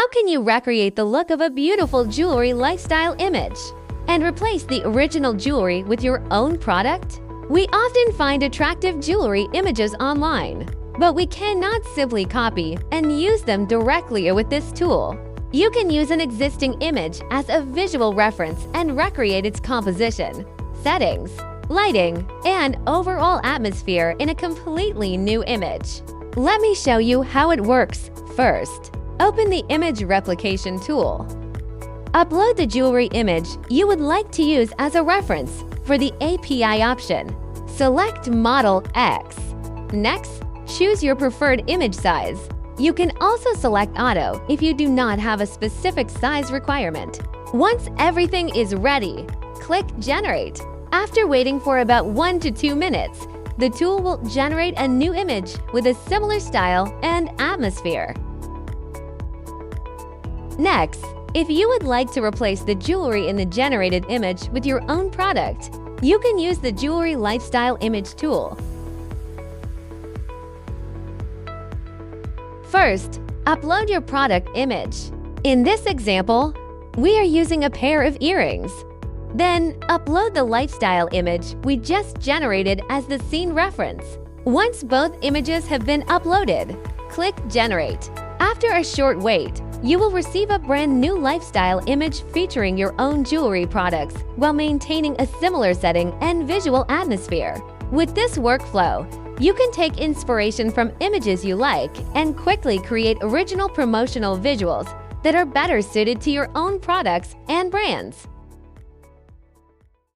How can you recreate the look of a beautiful jewelry lifestyle image and replace the original jewelry with your own product? We often find attractive jewelry images online, but we cannot simply copy and use them directly with this tool. You can use an existing image as a visual reference and recreate its composition, settings, lighting, and overall atmosphere in a completely new image. Let me show you how it works. First, open the image replication tool. Upload the jewelry image you would like to use as a reference for the API option. Select Model X. Next, choose your preferred image size. You can also select Auto if you do not have a specific size requirement. Once everything is ready, click Generate. After waiting for about 1 to 2 minutes, the tool will generate a new image with a similar style and atmosphere. Next, if you would like to replace the jewelry in the generated image with your own product, you can use the Jewelry Lifestyle Image tool. First, upload your product image. In this example, we are using a pair of earrings. Then, upload the lifestyle image we just generated as the scene reference. Once both images have been uploaded, click Generate. After a short wait, you will receive a brand new lifestyle image featuring your own jewelry products while maintaining a similar setting and visual atmosphere. With this workflow, you can take inspiration from images you like and quickly create original promotional visuals that are better suited to your own products and brands.